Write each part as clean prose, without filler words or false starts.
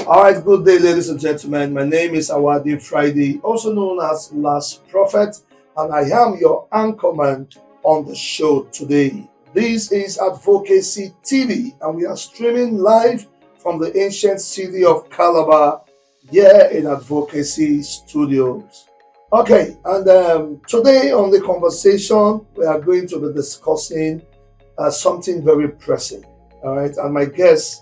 All right, good day, ladies and gentlemen. My name is Awadi Friday, also known as Last Prophet, and I am your anchorman on the show today. This is Advocacy TV, and we are streaming live from the ancient city of Calabar here in Advocacy Studios. Okay, and today on the conversation, we are going to be discussing something very pressing. All right, and my guest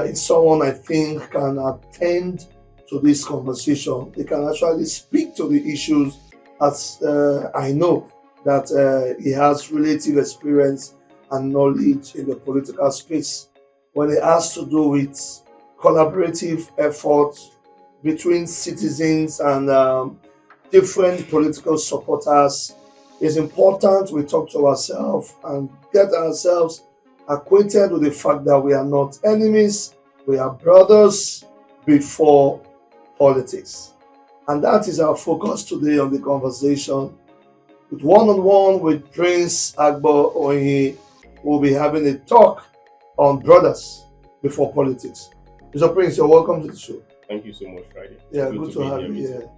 is someone I think can attend to this conversation. They can actually speak to the issues as I know that he has relative experience and knowledge in the political space when it has to do with collaborative efforts between citizens and different political supporters. It's important we talk to ourselves and get ourselves acquainted with the fact that we are not enemies, we are brothers before politics. And that is our focus today on the conversation. With one-on-one with Prince Agbor Oyi, we'll be having a talk on brothers before politics. Mr. Prince, you're welcome to the show. Thank you so much, Friday. Yeah, good to have you here.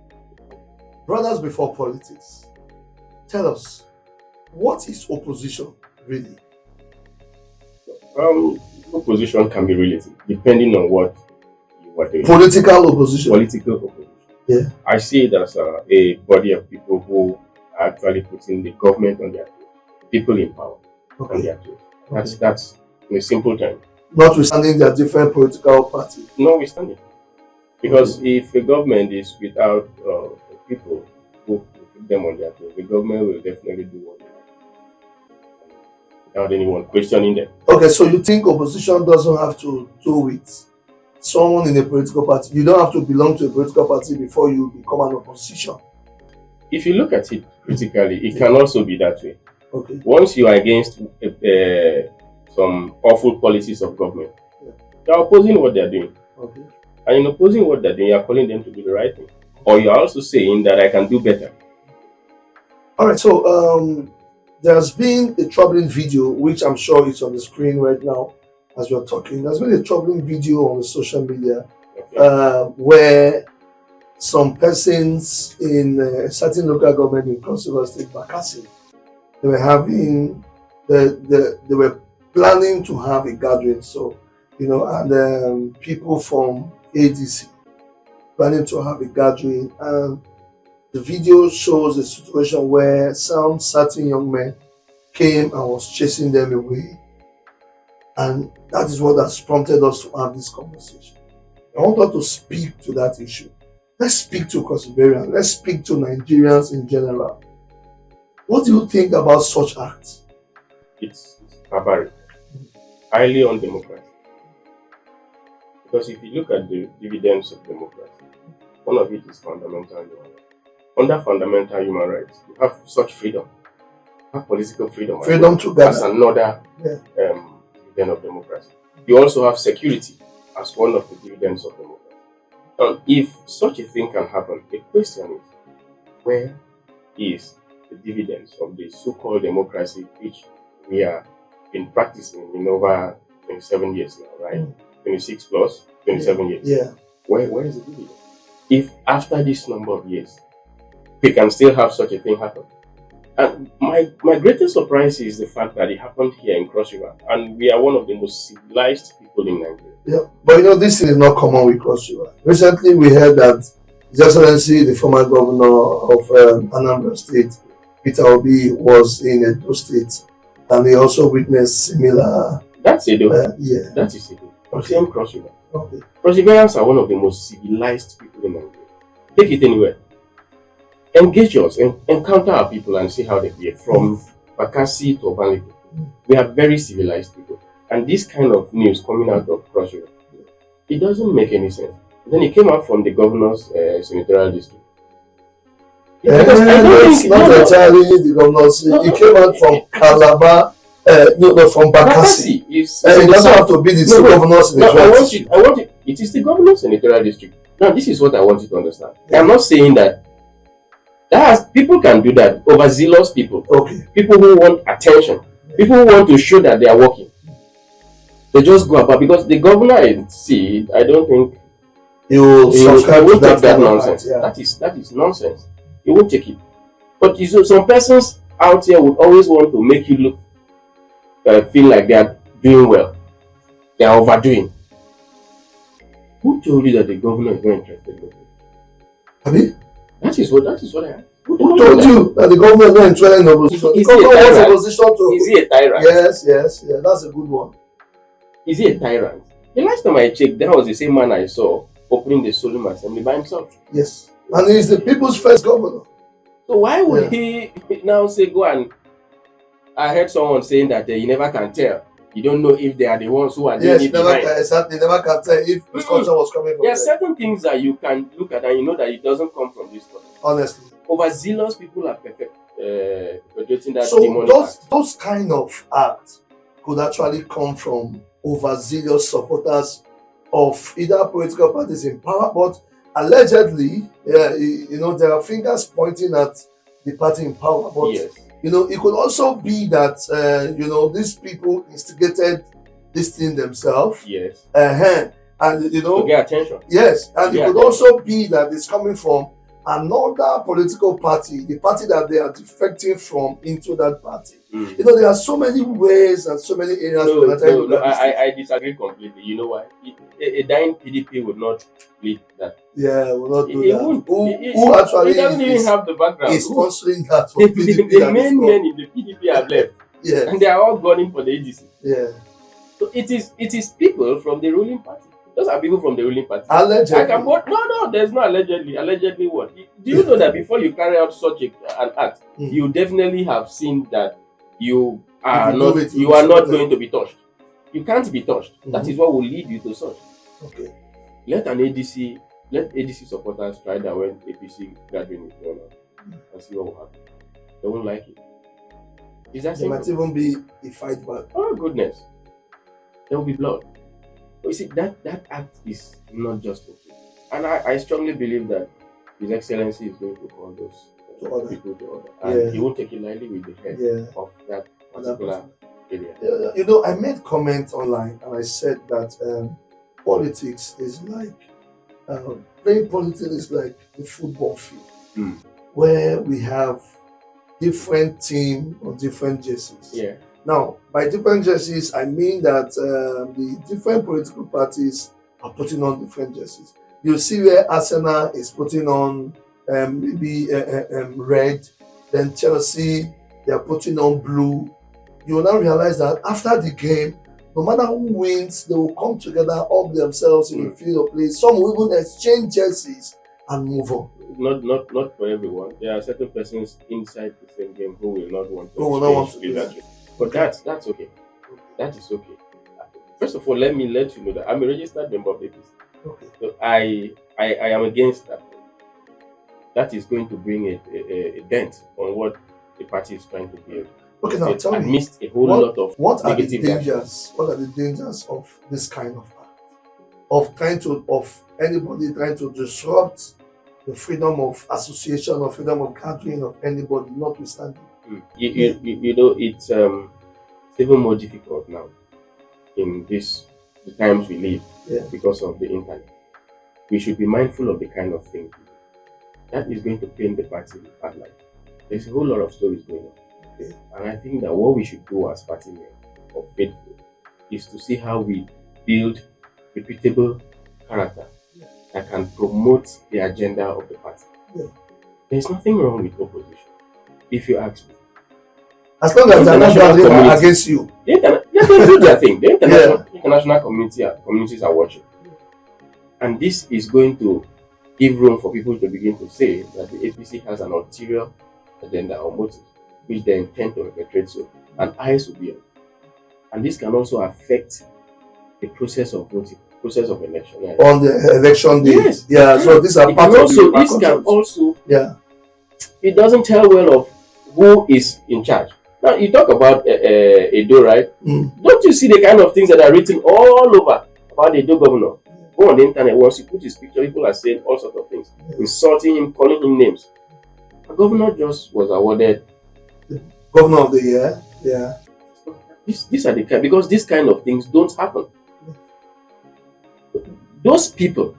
Brothers before politics. Tell us, what is opposition really? Opposition can be relative, depending on what you are doing. Political opposition. Political opposition. Yeah. I see it as a body of people who are actually putting the government on their toes, people in power on their toes. That's in a simple term. Notwithstanding their different political parties. Notwithstanding. Because if a government is without people who put them on their toes, the government will definitely do what they like without anyone questioning them. Okay, so you think opposition doesn't have to do with someone in a political party? You don't have to belong to a political party before you become an opposition? If you look at it critically, it can also be that way. Okay. Once you are against some awful policies of government, you are opposing what they are doing. Okay. And in opposing what they're doing, you are calling them to do the right thing. Or you are also saying that I can do better. All right, so there's been a troubling video, which I'm sure is on the screen right now as we're talking. There's been a troubling video on the social media where some persons in a certain local government in Cross River State, Bakassi, they were having, they were planning to have a gathering. So, and people from ADC planning to have a gathering, and the video shows a situation where some certain young men came and was chasing them away, and that is what has prompted us to have this conversation. I want us to speak to that issue. Let's speak to Crossiberians. Let's speak to Nigerians in general. What do you think about such acts? It's barbaric, highly undemocratic. Because if you look at the dividends of democracy, one of it is fundamental human rights. Under fundamental human rights, you have such freedom. You have political freedom. Freedom to That's another dividend of democracy. You also have security as one of the dividends of democracy. And if such a thing can happen, the question is, where is the dividends of the so-called democracy which we have been practicing in over 27 years now, right? 26 plus 27 years. Yeah. Where is the dividend? If after this number of years, we can still have such a thing happen. And my greatest surprise is the fact that it happened here in Cross River, and we are one of the most civilized people in Nigeria. Yeah, but this is not common with Cross River. Recently, we heard that His Excellency, the former governor of Anambra State, Peter Obi, was in Edo State, and he also witnessed similar. That's Edo. Yeah. That is Edo. Same Cross River. Okay. Cross Riverians are one of the most civilized people in Nigeria. Take it anywhere. Engage us and encounter our people and see how they behave. From Bakassi to Obanliko. We are very civilized people. And this kind of news coming out of Cross River, it doesn't make any sense. Then it came out from the governor's senatorial district. It's not entirely the governor's. It came out from Calabar, from Bakassi. It doesn't have to be the governor's senatorial district. I want it. It is the governor's senatorial district. Now, this is what I want you to understand. I'm not saying that people can do that. Overzealous people. Okay. People who want attention. People who want to show that they are working. They just go about, because the governor, I don't think He will He subscribe to won't take that that kind of nonsense. art. Yeah. That is nonsense. He won't take it. But you see, some persons out here would always want to make you look, feel like they are doing well. They are overdoing. Who told you that the governor is not interested in it? Abi? That is what I. Who told you that the government is not interested in opposition? The Is he a government wants tyrant? opposition to. Is he a tyrant? Yes, yeah. That's a good one. Is he a tyrant? The last time I checked, that was the same man I saw opening the Solemn Assembly by himself. Yes, and he's the people's first governor. So why would he now say go and? I heard someone saying that you never can tell. You don't know if they are the ones who are doing it behind. Exactly. Never can tell if instruction was coming from there are them. certain things that you can look at and you know that it doesn't come from this person. Honestly. Overzealous people are perpetuating that so demonic act. those kind of acts could actually come from overzealous supporters of either political parties in power, but allegedly, there are fingers pointing at the party in power. But Yes. it could also be that these people instigated this thing themselves. Yes. And To get attention. yes, and it could attention. also be that it's coming from another political party, the party that they are defecting from into that party. There are so many ways and so many areas. No, I disagree completely. You know why? A dying PDP would not lead that. Yeah, will not do It that. won't. Who actually He doesn't even have the background. is sponsoring that? The main men in the PDP have left. Yeah. And they are all gunning for the ADC. Yeah. So it is people from the ruling party. Those are people from the ruling party. Allegedly. I can vote. No, there's no allegedly. Allegedly what? Do you know that before you carry out such an act, you definitely have seen that you are not going to be touched. You can't be touched. That is what will lead you to such. Okay. Let ADC supporters try that when APC gathering is going on and see what will happen. They won't like it. Is that There might even be a fight back. Oh goodness. There will be blood. But you see, that act is not just okay. And I strongly believe that His Excellency is going to call those people to order. And he won't take it lightly with the head of that particular area. I made comments online and I said that politics is like playing politics is like the football field where we have different teams or different jerseys. Yeah. Now, by different jerseys, I mean that the different political parties are putting on different jerseys. You see where Arsenal is putting on maybe red, then Chelsea, they are putting on blue. You will now realize that after the game, no matter who wins, they will come together, hug themselves in the field of play. Some will even exchange jerseys and move on. Not for everyone. There are certain persons inside the same game who will not want to do that. But that's okay. That is okay. First of all, let you know that I'm a registered member of APC. Okay. So I am against that. That is going to bring a dent on what the party is trying to build. Okay, now tell me, missed a whole lot of what are the negative dangers? What are the dangers of this kind of act? Of anybody trying to disrupt the freedom of association or freedom of gathering of anybody, notwithstanding. It's even more difficult now in the times we live because of the internet. We should be mindful of the kind of things we do. That is going to paint the party in bad light. There's a whole lot of stories going on. Okay. And I think that what we should do as party men or faithful is to see how we build repeatable character that can promote the agenda of the party. Yeah. There's nothing wrong with opposition, if you ask me. As long as they're not gathering against you. They do their thing. The international communities are watching. And this is going to give room for people to begin to say that the APC has an ulterior agenda or motive, which they intend to perpetrate so, and eyes will be on. And this can also affect the process of voting, process of election. On the election day. Yes. Yeah, so these are part of the this can also it doesn't tell well of who is in charge. Now you talk about Edo, right? Don't you see the kind of things that are written all over about the Edo governor? Go on the internet, once you put his picture, people are saying all sorts of things, insulting him, calling him names. The governor just was awarded the governor of the year. Yeah. These are the kind, because these kind of things don't happen. Those people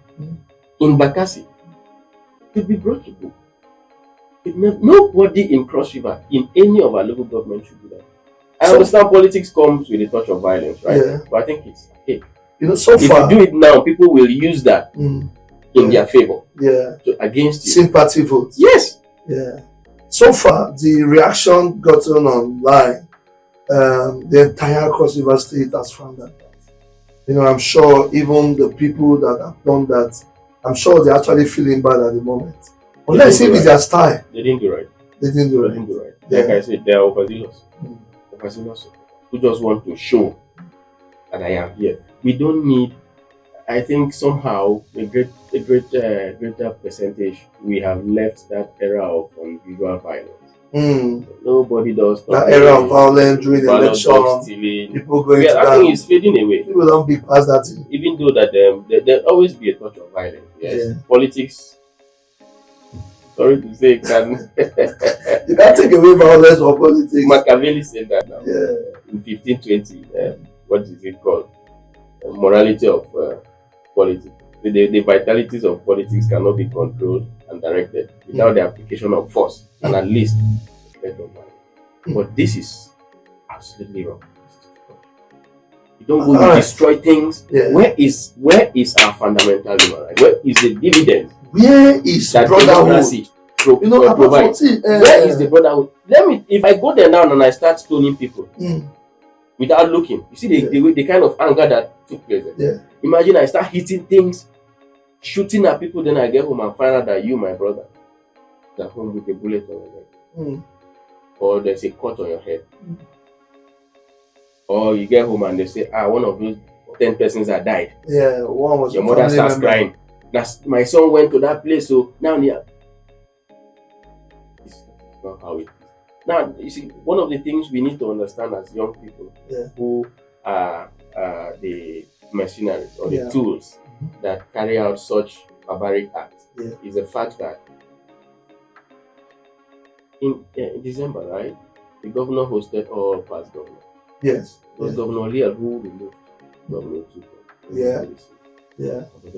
in Bakassi should be brought to book. Nobody in Cross River, in any of our local government, should do that. I understand politics comes with a touch of violence, right? Yeah. But I think it's okay. So if far, you do it now, people will use that in their favor. Yeah. Against you. Sympathy votes. Yes. Yeah. So far, the reaction gotten online, the entire Cross River State has found that. I'm sure even the people that have done that, I'm sure they're actually feeling bad at the moment. Unless if it's their style. They didn't do right. They didn't do right. Like I said, they are overzealous. Overzealous who just want to show that I am here. We don't need. I think somehow a greater percentage we have left that era of unusual violence. Nobody does that era of violence during election. People going to I think it's fading away. People don't be past that thing. Even though that there always be a touch of violence. Yes, politics. Sorry to say, you can't take away violence from politics. Machiavelli said that now. In 1520. What is it called? Morality of politics. The vitalities of politics cannot be controlled and directed without the application of force and at least the threat of violence. But this is absolutely wrong. You don't go to destroy things. Where is our fundamental human right? Where is the dividend? Where is that brotherhood? Where is the brotherhood? If I go there now and I start stoning people without looking, you see the kind of anger that took place. Imagine I start hitting things, shooting at people, then I get home and find out that you, my brother, is at home with a bullet on your head. Or there's a cut on your head. Or you get home and they say, one of those 10 persons that died. One was your mother starts crying. My son went to that place, so now it's not how it is. Now, you see, one of the things we need to understand as young people who are the mercenaries or the tools that carry out such barbaric acts is the fact that in December, right, the governor hosted all past governors. Yes. It was Governor Leal who removed Governor Tuko. But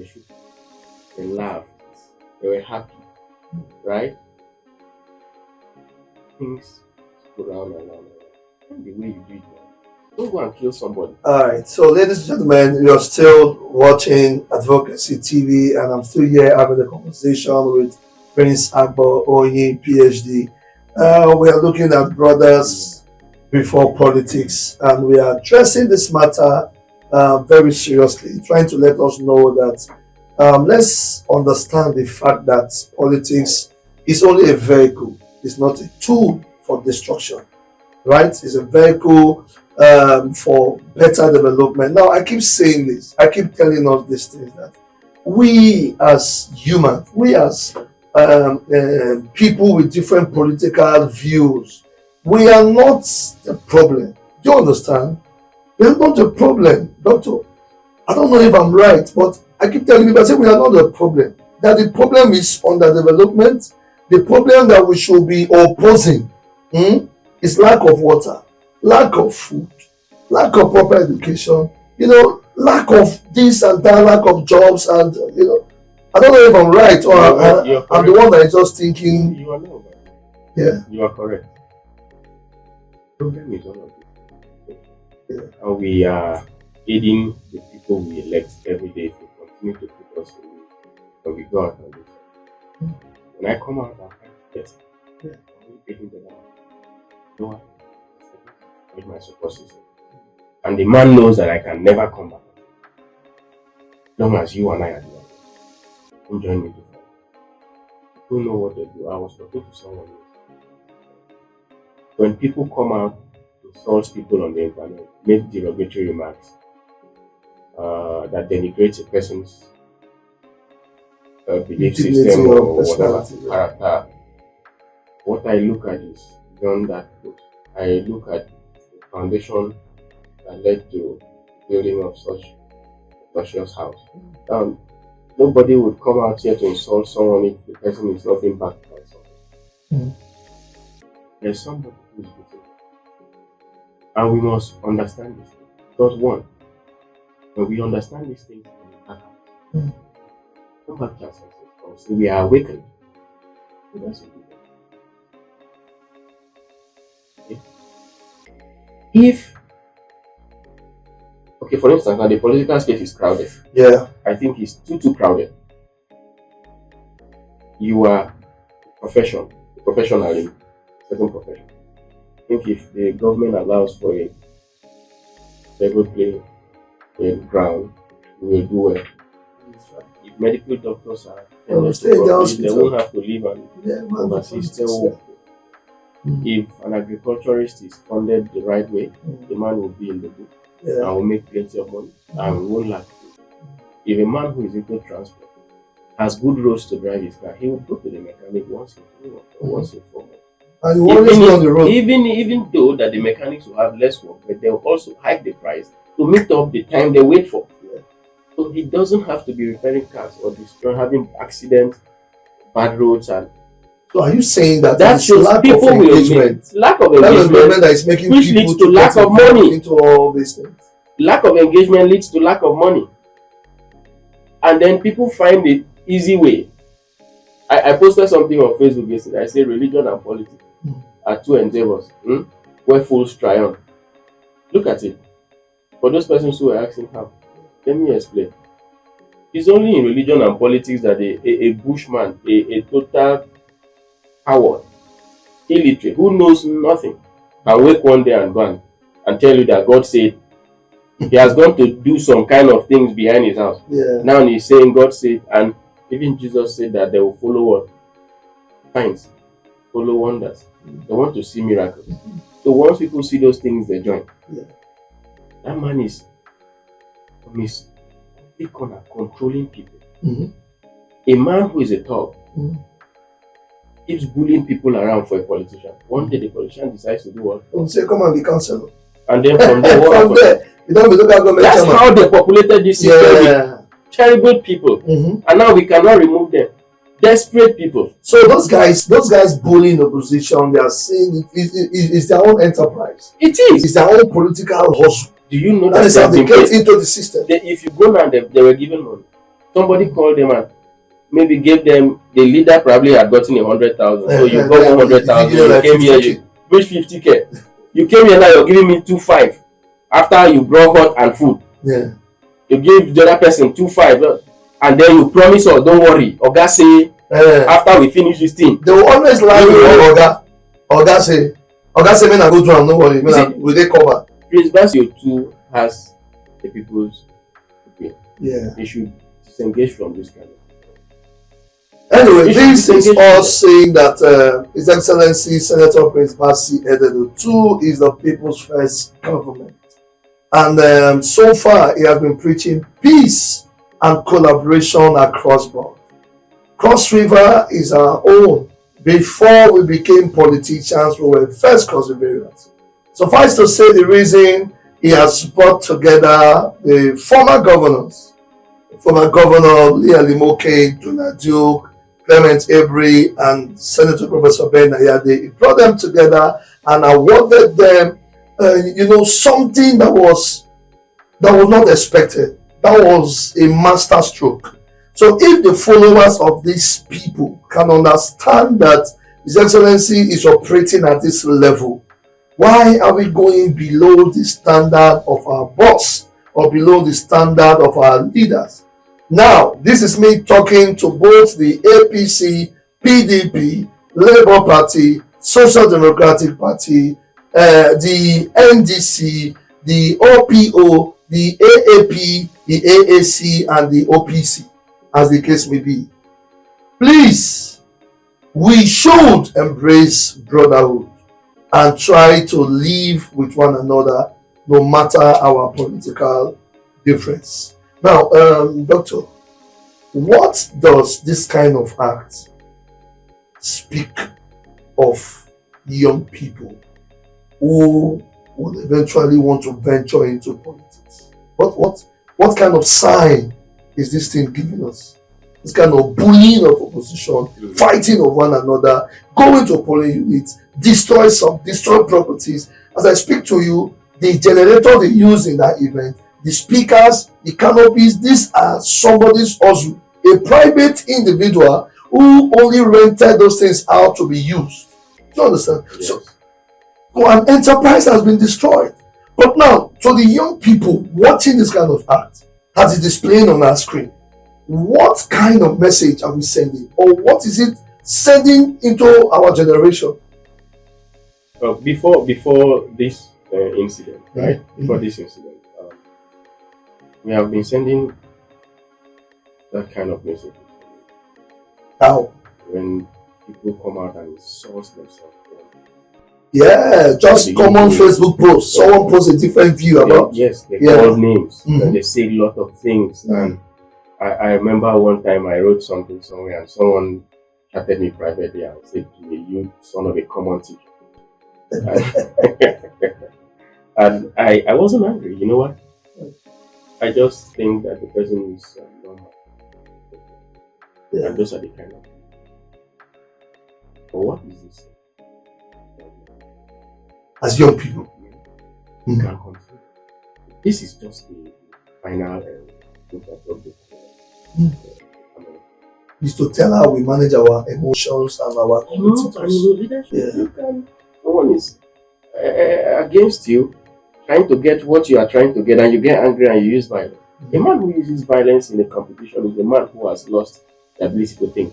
they laughed. They were happy. Right? Things go round and round. The way you do it now. Don't go and kill somebody. Alright, so ladies and gentlemen, you're still watching Advocacy TV, and I'm still here having a conversation with Prince Agbor Oyin, Ph.D. We are looking at brothers before politics, and we are addressing this matter very seriously, trying to let us know that let's understand the fact that politics is only a vehicle, it's not a tool for destruction, right? It's a vehicle for better development. Now, I keep saying this, I keep telling us these things, that we as humans, we as people with different political views, we are not the problem. Do you understand? We are not the problem, Doctor. I don't know if I'm right, but I keep telling you, I say we are not the problem. That the problem is underdevelopment. The problem that we should be opposing is lack of water, lack of food, lack of proper education, lack of this and that, lack of jobs, and I don't know if I'm right or I'm the one that is just thinking. You are not right. Yeah. You are correct. The problem is all of it. And we are aiding the people we elect every day to continue to put us in the we go out and do so. When I come out, I find yes, I'm aiding them out. No, with my support system. And the man knows that I can never come back. As long as you and I are there. Don't join me to fight. People know what they do. I was talking to someone else. When people come out to insult people on the internet, make derogatory remarks that denigrates a person's belief system or whatever character, what I look at is beyond that. I look at the foundation that led to building of such a luxurious house. Nobody would come out here to insult someone if the person is not impacted by something. There's somebody who is with it. And we must understand this. Because one, when we understand these things, come back to our senses. So we are awakened. So that's what we do. Okay. If, okay, for instance, now the political space is crowded. Yeah. I think it's too crowded. You are a professional in certain profession. I think if the government allows for a level play ground, we will do well. If medical doctors are they won't have to leave and overseas. If an agriculturist is funded the right way, the man will be in the book and will make plenty of money and we won't lack food. If a man who is into transport has good roads to drive his car, he will go to the mechanic once in 3 months or once in 4 months. And you always go on the road. Even though that the mechanics will have less work, but they will also hike the price to meet up the time they wait for. So he doesn't have to be repairing cars or having accidents, bad roads, and so are you saying that shows lack people of engagement, lack of engagement that is making which people leads to lack of money into all these things? Lack of engagement leads to lack of money, and then people find the easy way. I posted something on Facebook yesterday. I said religion and politics are two endeavors where fools triumph. Look at it. For those persons who are asking how, let me explain. It's only in religion and politics that a bushman, a total coward, illiterate, who knows nothing, can wake one day and go and tell you that God said he has gone to do some kind of things behind his house. Yeah. Now he's saying God said, and even Jesus said that they will follow what? Signs, follow wonders. They want to see miracles. So once people see those things, they join. Yeah. That man is controlling people. A man who is a thug keeps bullying people around for a politician. One day the politician decides to do what? Don't say, come and be counselor. And then from there, from there, you don't be looking at government. That's how they populated this system with terrible people. And now we cannot remove them. Desperate people. So those guys bullying opposition, they are saying it's their own enterprise. It is. It's their own political hustle. Do you know that is how they get into the system? If you go now, they were given money. Somebody called them and maybe gave them, the leader probably had gotten 100,000. So you got 100,000. You came here, you reached 50K. You came here now, you're giving me 2.5 after you brought hot and food. Yeah. You give the other person 2.5 and then you promise us, don't worry. Oga say, after we finish this thing. They will always lie with Oga. Oga say, when I go to him, don't worry. Will they cover? Prince Basio too has the people's opinion. Yeah. They should disengage from this kind of. Anyway, this is all saying that His Excellency Senator Prince Basi Ededo II is the people's first government. And so far, he has been preaching peace and collaboration across board. Cross River is our own. Before we became politicians, we were first cross riverians. Suffice to say, the reason he has brought together the former governors, former Governor Leah Limoke, Jonah Duke, Clement Abri, and Senator Professor Ben Ayade. He brought them together and awarded them, something that was not expected. That was a master stroke. So if the followers of these people can understand that His Excellency is operating at this level, why are we going below the standard of our boss or below the standard of our leaders? Now, this is me talking to both the APC, PDP, Labour Party, Social Democratic Party, the NDC, the OPO, the AAP, the AAC, and the OPC, as the case may be. Please, we should embrace brotherhood and try to live with one another no matter our political difference. Now, Doctor, what does this kind of act speak of young people who would eventually want to venture into politics? What kind of sign is this thing giving us? This kind of bullying of opposition, fighting of one another, going to polling units, destroy properties. As I speak to you, the generator they use in that event, the speakers, the canopies, these are somebody's hustle. a private individual who only rented those things out to be used. Do you understand? Yes. So an enterprise has been destroyed. But now, to the young people watching this kind of act, as it's displaying on our screen, what kind of message are we sending, or what is it sending into our generation? Before this incident, right? Before this incident, we have been sending that kind of message. How? When people come out and source themselves. Yeah, just common Facebook posts. Someone posts a different view about. Yes, they call names and they say a lot of things. And I remember one time I wrote something somewhere and someone chatted me privately and said to me, "You son of a common teacher." And I wasn't angry. You know what? I just think that the person is normal. And those are the kind of. But what is this? As young people, you can control. This is just the final is to tell how we manage our emotions and our leadership. You can. No one is against you, trying to get what you are trying to get, and you get angry and you use violence. A man who uses violence in a competition is a man who has lost the ability to think.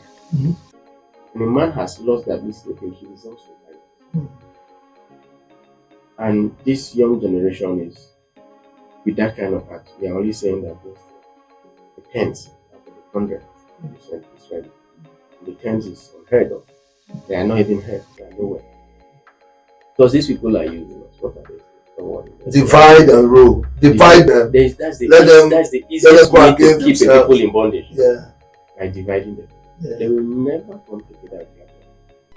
When a man has lost the ability to think, he results in violence. And this young generation is, with that kind of act, we are only saying that the tens, the 100% is ready. The tens is unheard of. They are not even heard. They are nowhere. Because these people are using us. What are they? Divide and rule. Divide them. That's the easiest way to keep the people in bondage. Yeah. By dividing them. Yeah. They will never come together.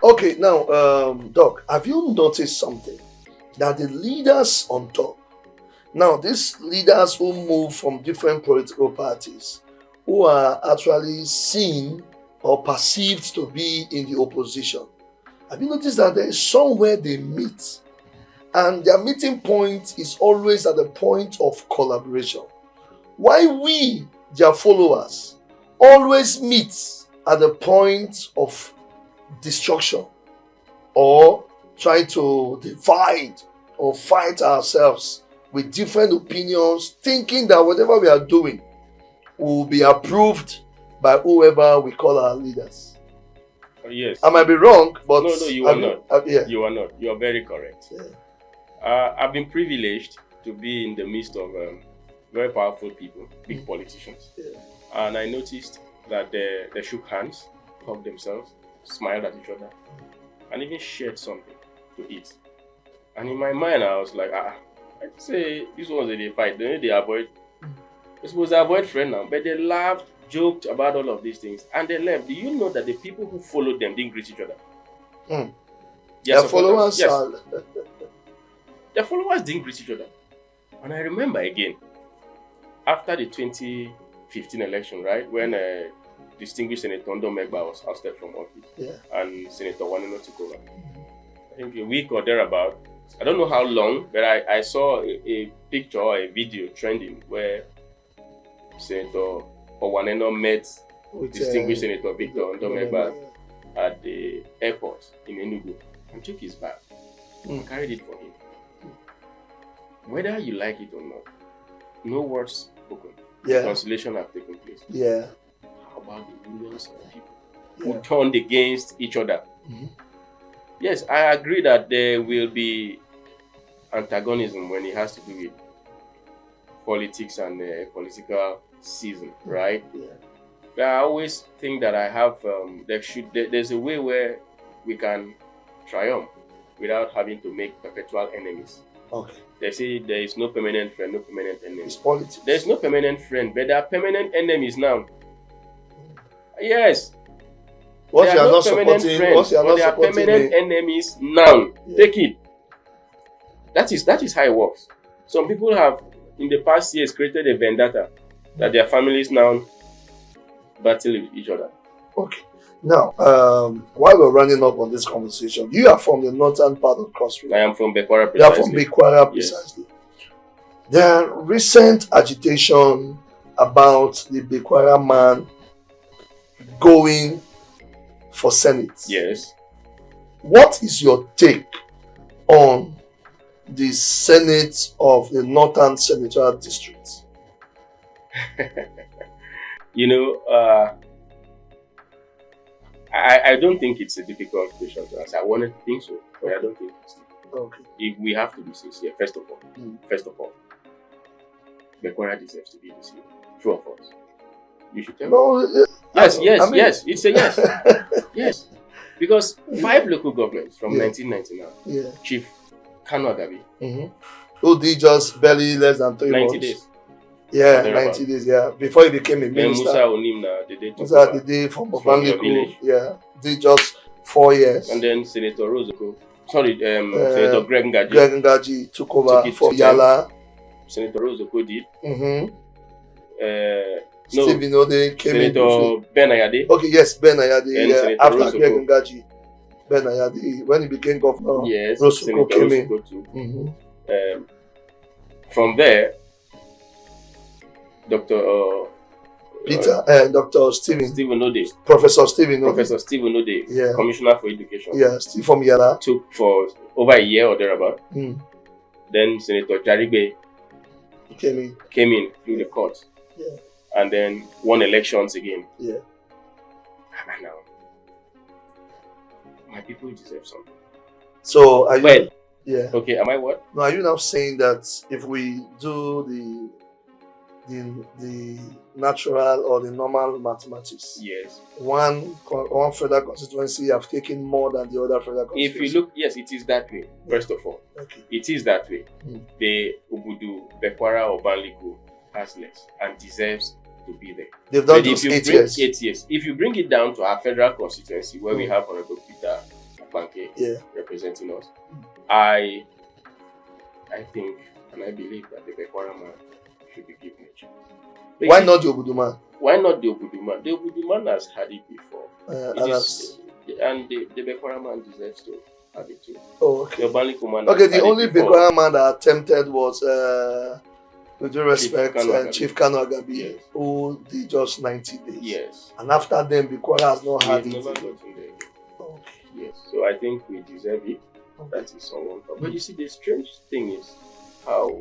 Okay, now, Doc, have you noticed something? That the leaders on top, now these leaders who move from different political parties, who are actually seen or perceived to be in the opposition, have you noticed that there is somewhere they meet, and their meeting point is always at the point of collaboration? Why we, their followers, always meet at the point of destruction or try to divide or fight ourselves with different opinions, thinking that whatever we are doing will be approved by whoever we call our leaders. Yes. I might be wrong, but no, you are not. You are not. You are very correct. Yeah. I've been privileged to be in the midst of very powerful people, big politicians. Yeah. And I noticed that they shook hands, hugged themselves, smiled at each other, and even shared something to eat. And in my mind, I was like, I'd say this was a fight. They avoid. They're supposed to avoid friend now, but they laughed, joked about all of these things, and they left. Do you know that the people who followed them didn't greet each other? Their followers, yes. Their followers didn't greet each other. And I remember again, after the 2015 election, right, when distinguished Senator Megba was ousted from office, and Senator Waneno took over. I think a week or thereabout. I don't know how long, but I saw a picture or a video trending where Senator Waneno met distinguished Senator Victor Ndomegba at the airport in Enugu and took his bag and carried it for him. Whether you like it or not, no words spoken. Reconciliation have taken place. How about the millions of people who turned against each other? Yes, I agree that there will be antagonism when it has to do with politics and political season, right? But I always think that I have there's a way where we can triumph without having to make perpetual enemies. They say there is no permanent friend, no permanent enemy. It's politics. There is no permanent friend, but there are permanent enemies now. Yes. Once you are not supporting, there are permanent enemies now. Take it. That is how it works. Some people have, in the past years, created a vendetta that their families now battle with each other. Okay. Now, while we're running up on this conversation, you are from the northern part of Cross River. I am from Bekwara precisely. You are from Bekwara precisely. Yes. There are recent agitation about the Bekwara man going for Senate. Yes. What is your take on the Senate of the Northern Senatorial District? I don't think it's a difficult question to answer. I wanted to think so, but I don't think it's difficult. Okay. If we have to be sincere, first of all, Bekwara deserves to be the CEO. True or false? You should tell me. No, Yes. It's a yes. Yes. Because 5 local governments from 1999, Chief Kano Agabi, who did just barely less than 3 months. 90 days. Yeah, 90 days, before he became a Then minister. Musa Onimna, the day The day from Bangladesh, did just 4 years. And then Senator Rosoko, Senator Greg Ngaji. Greg Ngaji took over for Yala. Senator Rosoko did. Stephen Ode came Senator Ben Ayade. Okay, yes, Ben Ayade. After Rosoko. Greg Ngaji, Ben Ayade, when he became governor, Yes, Rosoko came in. too. From there, Dr. Dr. Stephen Ode, Professor Stephen Ode, Commissioner for Education, still from Yala, took for over a year or thereabout. Then Senator Jarigbe came in through the court, and then won elections again. And now, my people deserve something. So are you? Okay, am I what? No, are you now saying that if we do the natural or the normal mathematics, yes, one federal constituency have taken more than the other federal constituency? If you look, yes, it is that way. First of all, it is that way. The Ubudu, Bekwara or Banliku has less and deserves to be there. They've done just 8 years. 8 years. If you bring it down to our federal constituency, where we have Honorable Peter Banke representing us, I think and I believe that the Bekwara man should be given a chance. Why not the Obudu man? Why not the Obudu man? The Obudu man has had it before. And the Bekwara man deserves to have it too. Okay. The Banliku man the only Bekwara man that attempted was, with due respect, Chief Kano Agabi, who did just 90 days. Yes. And after them, Bekwara has not had it. Never gotten there. Yes. So I think we deserve it. That is someone. But you see, the strange thing is how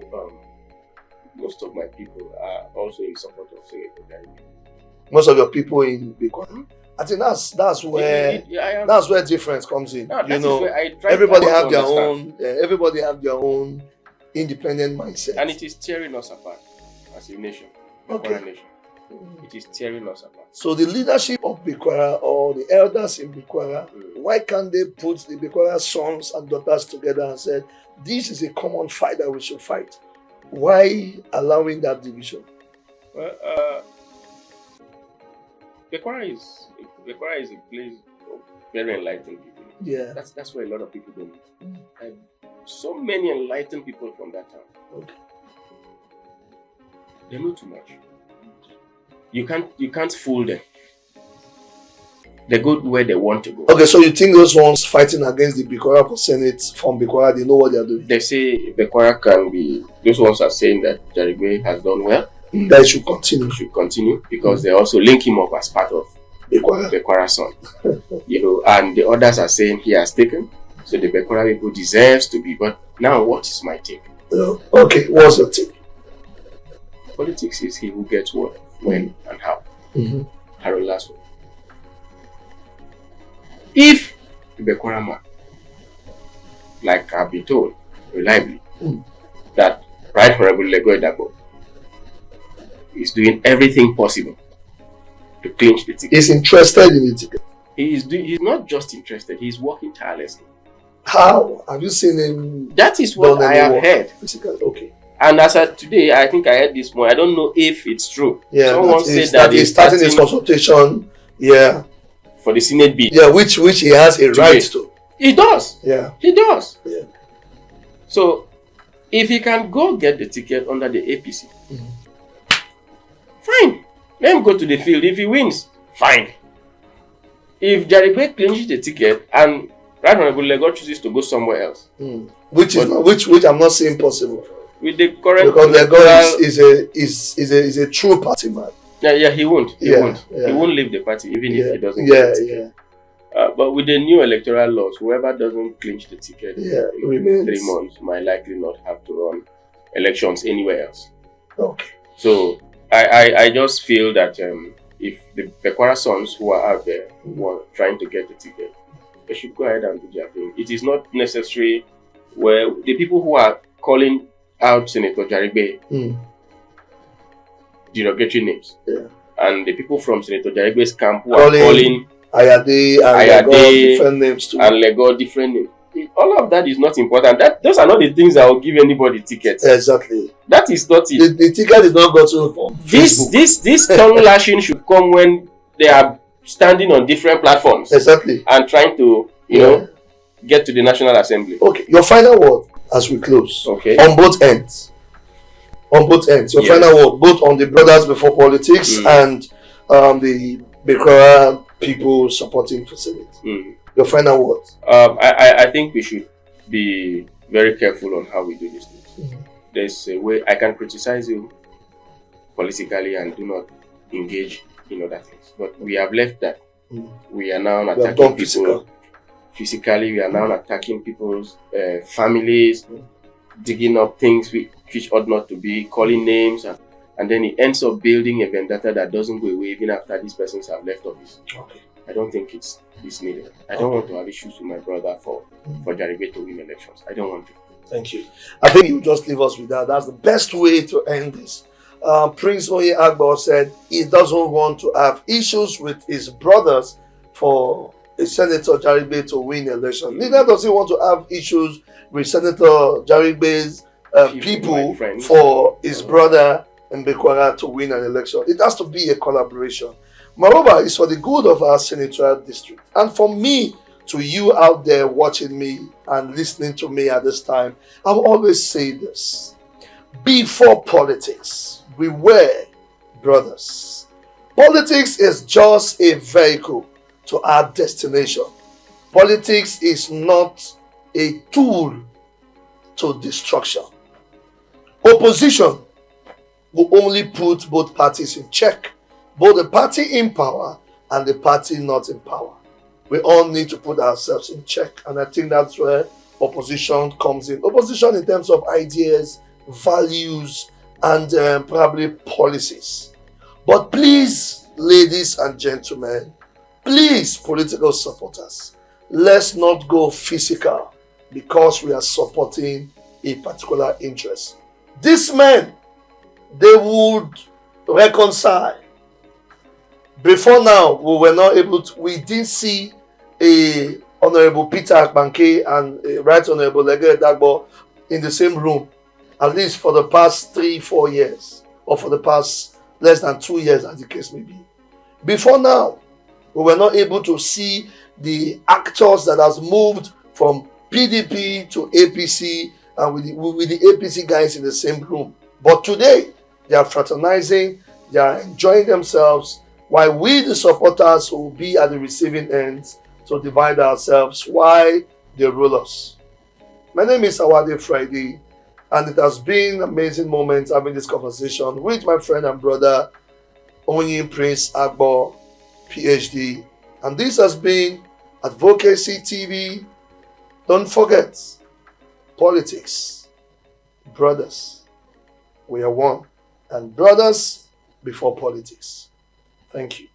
most of my people are also in support of Senator Jarigbe. Most of your people in Bekwara. I think that's where difference comes in. Everybody have their own. Everybody have their own independent mindset, and it is tearing us apart as a nation. Nation. It is tearing us apart. So the leadership of Bekwara or the elders in Bekwara, why can't they put the Bekwara sons and daughters together and say, this is a common fight that we should fight? Why allowing that division? Well, Bekwara is a place of very enlightened people. Yeah. That's where a lot of people don't live. And so many enlightened people from that town. Okay. They know too much. You can't fool them. They go where they want to go. Okay, so you think those ones fighting against the Bekwara for Senate from Bekwara, they know what they are doing? They say Bekwara can be. Those ones are saying that Jarigbe has done well. That it should continue. Should continue because they also link him up as part of Bekwara son. And the others are saying he has taken. So the Bekwara people deserves to be. But now, what is my take? Okay, what's your take? Politics is he who gets what, when, and how. Harold last one. If the Bekwara man, like I've been told reliably, that Right Honorable Lego Agbor is doing everything possible to clinch the ticket. He's interested in the ticket. He's not just interested, he's working tirelessly. How? Have you seen him? That is what I have heard. Physically, okay. And as of today, I think I heard this more. I don't know if it's true. Yeah, someone said that he's starting his consultation. Yeah. For the Senate bid. Yeah, which he has a right to. He does. Yeah. He does. Yeah. So, if he can go get the ticket under the APC, fine. Let him go to the field. If he wins, fine. If Jarigbe clinches the ticket and Right Honorable Lego chooses to go somewhere else, which I'm not saying possible. With the current because Lego is a true party man. Yeah, he won't. He Yeah, won't. yeah. He won't leave the party even if he doesn't get Yeah, the ticket. yeah, But with the new electoral laws, whoever doesn't clinch the ticket yeah. in Remains. 3 months might likely not have to run elections anywhere else. Okay. So I just feel that if the Pekwara sons who are out there who are trying to get the ticket, they should go ahead and do their thing. It is not necessary where the people who are calling out Senator Jaribe derogatory names. Yeah. And the people from Senator Jaribe's camp who are calling Ayade and Lego different names too. And Lego different names. All of that is not important. Those are not the things that will give anybody tickets. Exactly. That is not it. The ticket is not gotten from This tongue lashing should come when they are standing on different platforms. Exactly. And trying to, you know, get to the National Assembly. Okay. Your final word as we close. Okay. On both ends. On both ends. Your final word, both on the Brothers Before Politics and the Bekwara people supporting for Senate. Your final words. I think we should be very careful on how we do these things. There's a way I can criticize you politically and do not engage in other things. But we have left that. We are now attacking people physically. We are now attacking people's families, digging up things which ought not to be, calling names, and then it ends up building a vendetta that doesn't go away even after these persons have left office. Okay. I don't think it's needed. I don't want to have issues with my brother for Jaribe to win elections. I don't want to. Thank you. I think you just leave us with that. That's the best way to end this. Prince Oye Agbor said he doesn't want to have issues with his brothers for Senator Jaribe to win the election. Neither does he want to have issues with Senator Jaribe's people for his brother and Bekwara to win an election. It has to be a collaboration. Moreover, it's for the good of our senatorial district. And for me, to you out there watching me and listening to me at this time, I've always said this. Before politics, we were brothers. Politics is just a vehicle to our destination. Politics is not a tool to destruction. Opposition will only put both parties in check. Both the party in power and the party not in power. We all need to put ourselves in check. And I think that's where opposition comes in. Opposition in terms of ideas, values, and probably policies. But please, ladies and gentlemen, please, political supporters, let's not go physical because we are supporting a particular interest. These men, they would reconcile. Before now, we didn't see a Honorable Peter Akbanke and a Right Honorable Lege Agbor in the same room, at least for the past 3-4 years, or for the past less than 2 years, as the case may be. Before now, we were not able to see the actors that has moved from PDP to APC and with the APC guys in the same room. But today, they are fraternizing, they are enjoying themselves, while we, the supporters, will be at the receiving end to divide ourselves while they rule us. My name is Awade Friday, and it has been an amazing moment having this conversation with my friend and brother, Onyin Prince Agbor, Ph.D. And this has been Advocacy TV. Don't forget, politics, brothers, we are one, and brothers before politics. Thank you.